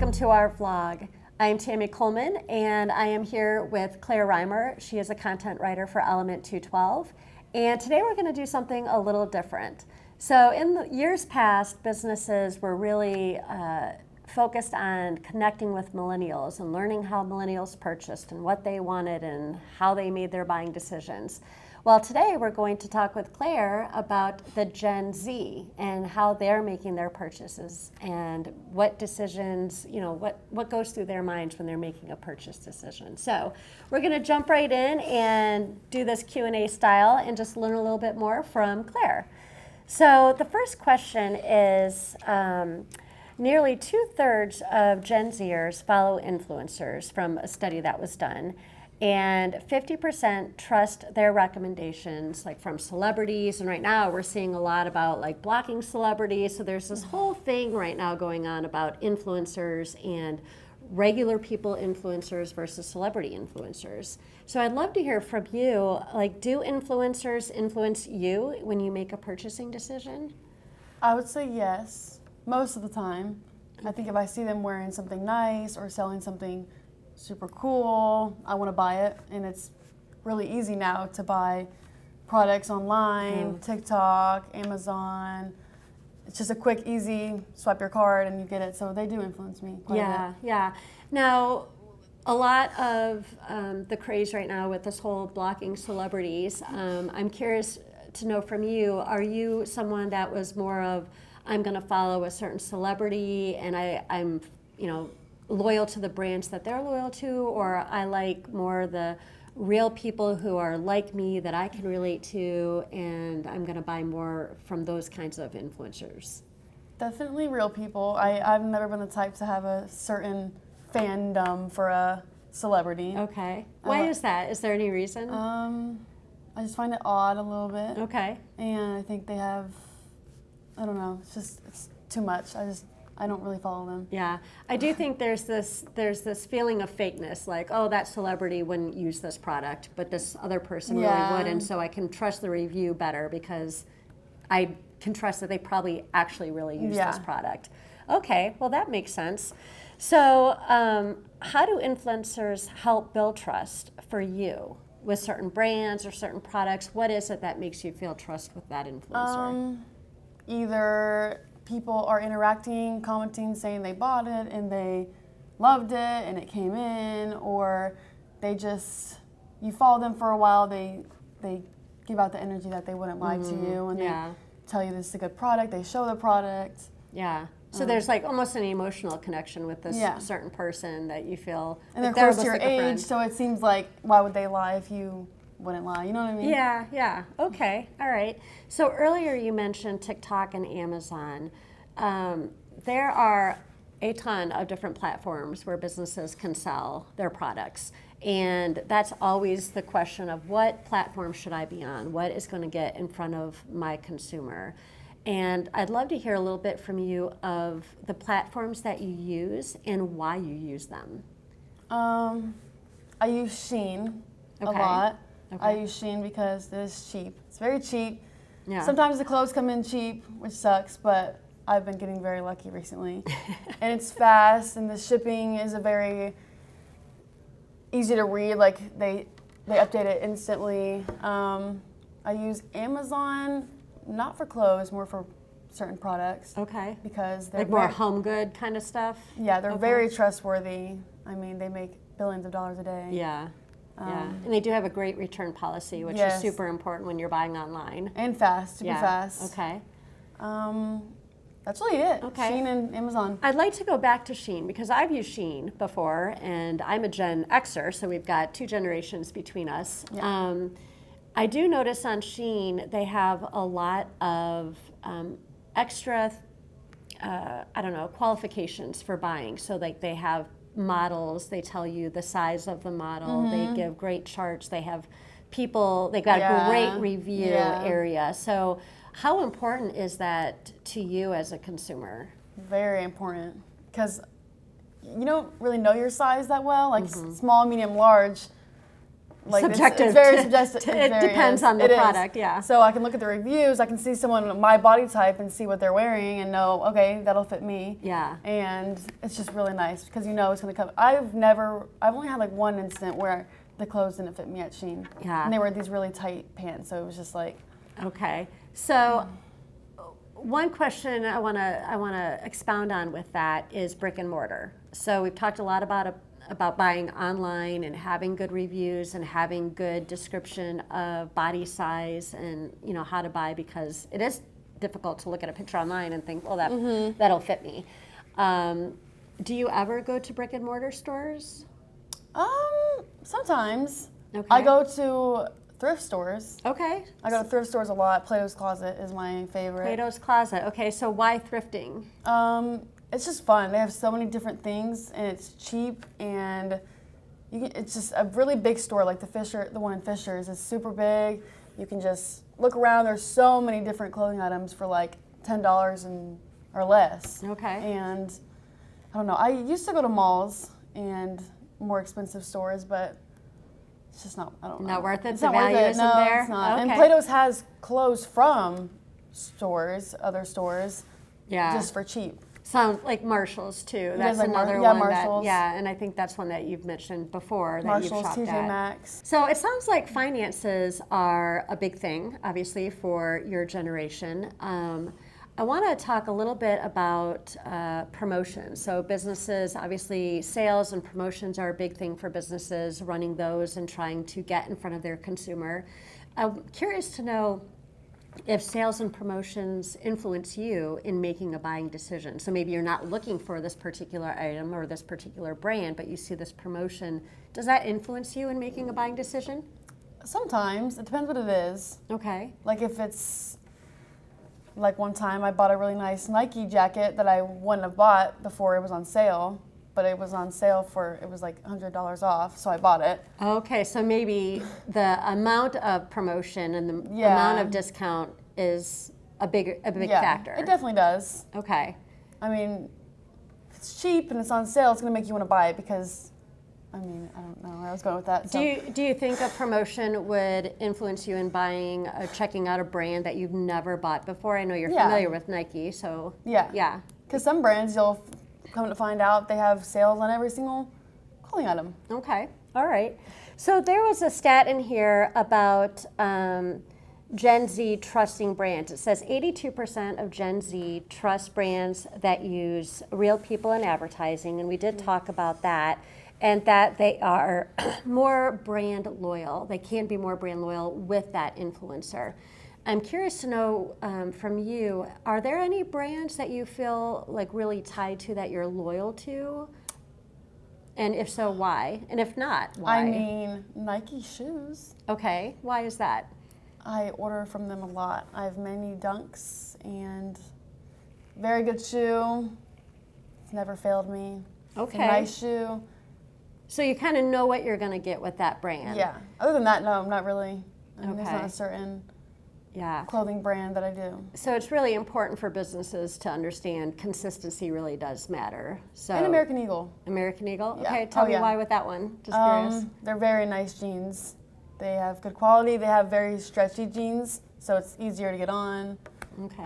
welcome to our vlog. I am Tammy Coleman, and I am here with Claire Reimer. She is a content writer for Element 212, and today we're going to do something a little different. So in the years past, businesses were really focused on connecting with millennials and learning how millennials purchased and what they wanted and how they made their buying decisions. Well, today we're going to talk with Claire about the Gen Z and how they're making their purchases and what decisions, what goes through their minds when they're making a purchase decision. So we're going to jump right in and do this Q&A style and just learn a little bit more from Claire. So the first question is, nearly 2/3 of Gen Zers follow influencers from a study that was done. And 50% trust their recommendations, like from celebrities. And right now we're seeing a lot about like blocking celebrities. So there's this whole thing right now going on about influencers and regular people influencers versus celebrity influencers. So I'd love to hear from you, like, do influencers influence you when you make a purchasing decision? I would say yes, most of the time. I think if I see them wearing something nice or selling something super cool, I want to buy it. And it's really easy now to buy products online, TikTok, Amazon. It's just a quick, easy swipe your card and you get it. So they do influence me quite a bit. Yeah. Now, a lot of the craze right now with this whole blocking celebrities, I'm curious to know from you, are you someone that was more of, I'm going to follow a certain celebrity and I'm loyal to the brands that they're loyal to, or I like more the real people who are like me that I can relate to, and I'm going to buy more from those kinds of influencers? Definitely real people. I've never been the type to have a certain fandom for a celebrity. Okay. Why is that? Is there any reason? I just find it odd a little bit. Okay. And I think they have, I don't know, it's too much. I don't really follow them. Yeah, I do think there's this feeling of fakeness, like, oh, that celebrity wouldn't use this product, but this other person really would, and so I can trust the review better because I can trust that they probably actually really use this product. Okay, well, that makes sense. So how do influencers help build trust for you with certain brands or certain products? What is it that makes you feel trust with that influencer? Either people are interacting, commenting, saying they bought it and they loved it and it came in, or you follow them for a while, they give out the energy that they wouldn't lie to you, and they tell you this is a good product, they show the product. Yeah. So there's like almost an emotional connection with this certain person that you feel. And they're close to your age, so it seems like, why would they lie if you wouldn't lie? You know what I mean? Yeah. Okay. All right. So earlier you mentioned TikTok and Amazon. There are a ton of different platforms where businesses can sell their products. And that's always the question of, what platform should I be on? What is going to get in front of my consumer? And I'd love to hear a little bit from you of the platforms that you use and why you use them. I use Shein a lot. Okay. I use Shein because it's cheap. It's very cheap. Yeah. Sometimes the clothes come in cheap, which sucks, but I've been getting very lucky recently. And it's fast, and the shipping is very easy to read. Like they update it instantly. I use Amazon, not for clothes, more for certain products. Okay. Because they're like more home good kind of stuff? Yeah, they're very trustworthy. I mean, they make billions of dollars a day. Yeah. And they do have a great return policy, which is super important when you're buying online. And fast, super fast. Okay. That's really it. Okay. Shein and Amazon. I'd like to go back to Shein because I've used Shein before, and I'm a Gen Xer, so we've got 2 generations between us. Yeah. I do notice on Shein they have a lot of extra, qualifications for buying. So like they have models, they tell you the size of the model, they give great charts, they have people, they've got a great review area. So how important is that to you as a consumer? Very important, because you don't really know your size that well. Like small, medium, large, like subjective. It's very subjective. It depends on the product, yeah. So I can look at the reviews, I can see someone my body type and see what they're wearing and know, okay, that'll fit me. Yeah. And it's just really nice because you know it's going to come. I've only had like one incident where the clothes didn't fit me at Shein. Yeah. And they were these really tight pants, so it was just like. Okay. So one question I want to expound on with that is brick and mortar. So we've talked a lot about buying online and having good reviews and having good description of body size and how to buy, because it is difficult to look at a picture online and think, well, that'll fit me. Do you ever go to brick and mortar stores? Sometimes. Okay. I go to thrift stores. Okay. I go to thrift stores a lot. Plato's Closet is my favorite. Plato's Closet. Okay, so why thrifting? It's just fun. They have so many different things, and it's cheap, and it's just a really big store. Like the one in Fisher's is super big. You can just look around. There's so many different clothing items for like $10 or less. Okay. And I don't know. I used to go to malls and more expensive stores, but it's just not. I don't know. Not worth it. It's the not value worth it. isn't No, there. it's not. Okay. And Plato's has clothes from other stores, Yeah. just for cheap. Sounds like Marshall's too. That's like another yeah, one Marshalls. and I think that's one that you've mentioned before that Marshalls, you've shopped TJ at. Maxx. So it sounds like finances are a big thing, obviously, for your generation. I want to talk a little bit about promotions. So businesses, obviously, sales and promotions are a big thing for businesses, running those and trying to get in front of their consumer. I'm curious to know if sales and promotions influence you in making a buying decision. So maybe you're not looking for this particular item or this particular brand, but you see this promotion. Does that influence you in making a buying decision? Sometimes. It depends what it is. Okay. Like if it's, like one time I bought a really nice Nike jacket that I wouldn't have bought before it was on sale, but it was on sale it was like $100 off, so I bought it. Okay, so maybe the amount of promotion and the amount of discount is a big factor. It definitely does. Okay. I mean, if it's cheap and it's on sale, it's going to make you want to buy it because, I mean, I don't know where I was going with that. So. Do you think a promotion would influence you in buying or checking out a brand that you've never bought before? I know you're familiar with Nike, so yeah. Because some brands, you'll come to find out they have sales on every single clothing item. Okay, all right. So there was a stat in here about Gen Z trusting brands. It says 82% of Gen Z trust brands that use real people in advertising, and we did talk about that, and that they are more brand loyal. They can be more brand loyal with that influencer. I'm curious to know from you, are there any brands that you feel like really tied to that you're loyal to? And if so, why? And if not, why? I mean, Nike shoes. Okay, why is that? I order from them a lot. I have many Dunks and very good shoe. It's never failed me. Okay. It's a nice shoe. So you kind of know what you're going to get with that brand. Yeah. Other than that, no, not really. I mean, there's Okay. not a certain Yeah. clothing brand that I do. So it's really important for businesses to understand consistency really does matter. So And American Eagle. American Eagle? Yeah. Okay, tell Oh, me yeah. why with that one. Just curious. They're very nice jeans. They have good quality. They have very stretchy jeans, so it's easier to get on. Okay.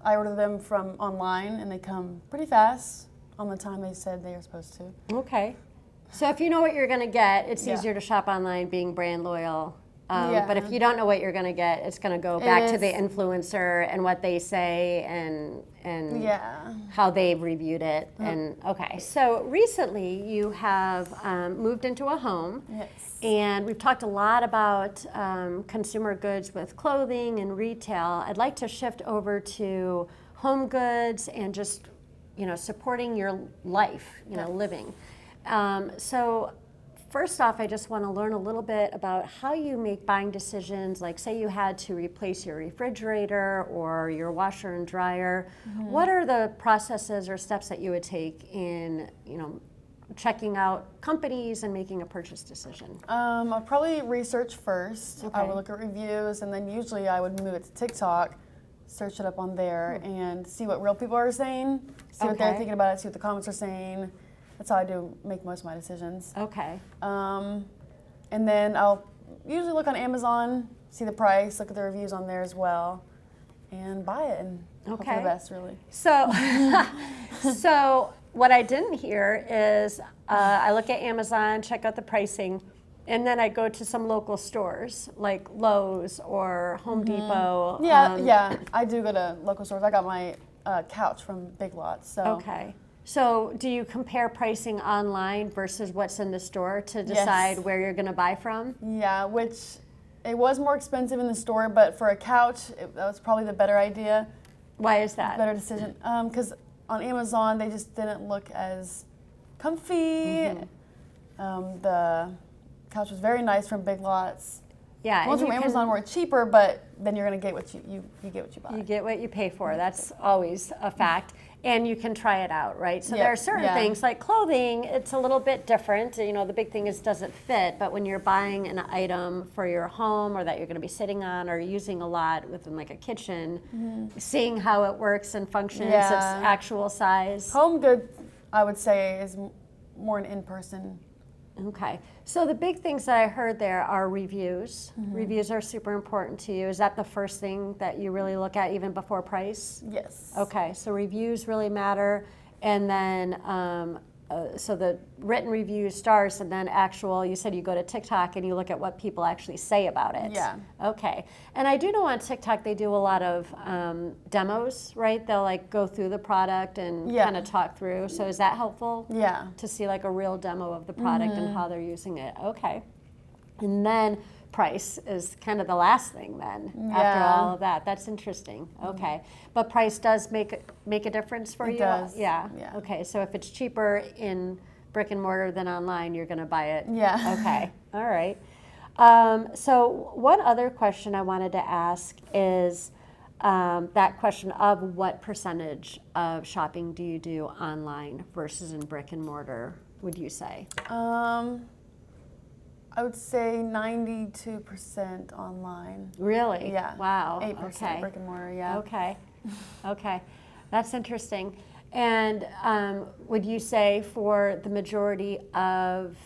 I order them from online, and they come pretty fast on the time they said they are supposed to. Okay. So if you know what you're going to get, it's Yeah. easier to shop online being brand loyal. Yeah. But if you don't know what you're going to get, it's going to go back to the is. influencer and what they say and Yeah. how they've reviewed it. And okay, so recently you have moved into a home. Yes. And we've talked a lot about consumer goods with clothing and retail. I'd like to shift over to home goods and just, supporting your life, living. So first off, I just want to learn a little bit about how you make buying decisions. Like say you had to replace your refrigerator or your washer and dryer. Mm-hmm. What are the processes or steps that you would take in, checking out companies and making a purchase decision? I'll probably research first. I Okay. would look at reviews, and then usually I would move it to TikTok, search it up on there, and see what real people are saying, see what they're Okay. thinking about it, see what the comments are saying. That's how I do make most of my decisions. Okay. And then I'll usually look on Amazon, see the price, look at the reviews on there as well, and buy it and hope for the best, really. So, so what I didn't hear is I look at Amazon, check out the pricing, and then I go to some local stores like Lowe's or Home Depot. Yeah, I do go to local stores. I got my couch from Big Lots. So. Okay. So do you compare pricing online versus what's in the store to decide where you're going to buy from? Yeah, which it was more expensive in the store, but for a couch, that was probably the better idea. Why is that? Better decision. Because on Amazon, they just didn't look as comfy. The couch was very nice from Big Lots. Yeah, ones from Amazon were cheaper, but then you're going to get what you get what you buy. You get what you pay for. That's always a fact. And you can try it out, right? So there are certain things like clothing, it's a little bit different. You know, the big thing is does it fit? But when you're buying an item for your home or that you're going to be sitting on or using a lot within like a kitchen, seeing how it works and functions, its actual size. Home good, I would say, is more an in-person. Okay. So the big things that I heard there are reviews. Reviews are super important to you. Is that the first thing that you really look at even before price? Yes. Okay. So reviews really matter. And then, so the written reviews, stars, and then actual, you said you go to TikTok and you look at what people actually say about it. Yeah. Okay. And I do know on TikTok they do a lot of demos, right? They'll like go through the product and kind of talk through. So is that helpful? Yeah. To see like a real demo of the product and how they're using it. Okay. And then price is kind of the last thing then after all of that. That's interesting. Okay. But price does make a difference for you? It does. Yeah. Okay. So if it's cheaper in brick and mortar than online, you're going to buy it? Yeah. Okay. All right. So one other question I wanted to ask is that question of what percentage of shopping do you do online versus in brick and mortar, would you say? I would say 92% online. Really? Yeah. Wow. 8% brick and mortar, yeah. Okay. Okay. That's interesting. And would you say for the majority of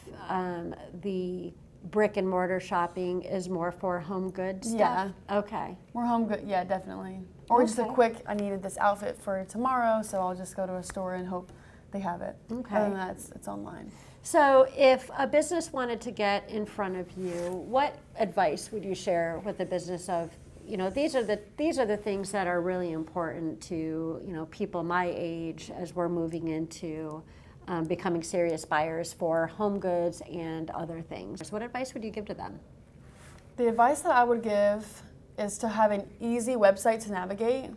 the brick and mortar shopping is more for home goods stuff? Yeah. Okay. More home good, yeah, definitely. Or just a quick, I needed this outfit for tomorrow, so I'll just go to a store and hope they have it. Okay. Other than that, it's online. So if a business wanted to get in front of you, what advice would you share with the business of, you know, these are the things that are really important to, you know, people my age as we're moving into becoming serious buyers for home goods and other things. What advice would you give to them? The advice that I would give is to have an easy website to navigate,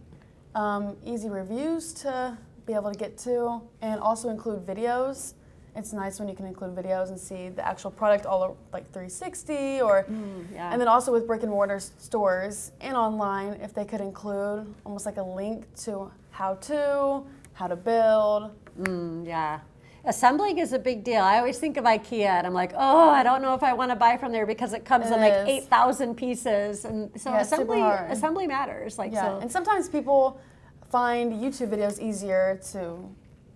easy reviews to be able to get to, and also include videos. It's nice when you can include videos and see the actual product all like 360 or, and then also with brick and mortar stores and online, if they could include almost like a link to how to build. Yeah. Assembling is a big deal. I always think of IKEA and I'm like, oh, I don't know if I want to buy from there because it comes in like 8,000 pieces. And so assembly matters. Like, yeah, and sometimes people find YouTube videos easier to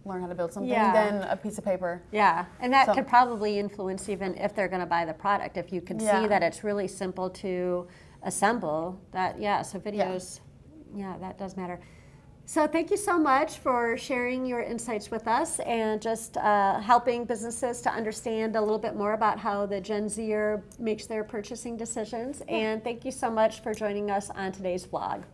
learn how to build something than a piece of paper. Yeah, and that could probably influence even if they're going to buy the product. If you can see that it's really simple to assemble, that, so videos, that does matter. So thank you so much for sharing your insights with us and just helping businesses to understand a little bit more about how the Gen Zer makes their purchasing decisions. And thank you so much for joining us on today's vlog.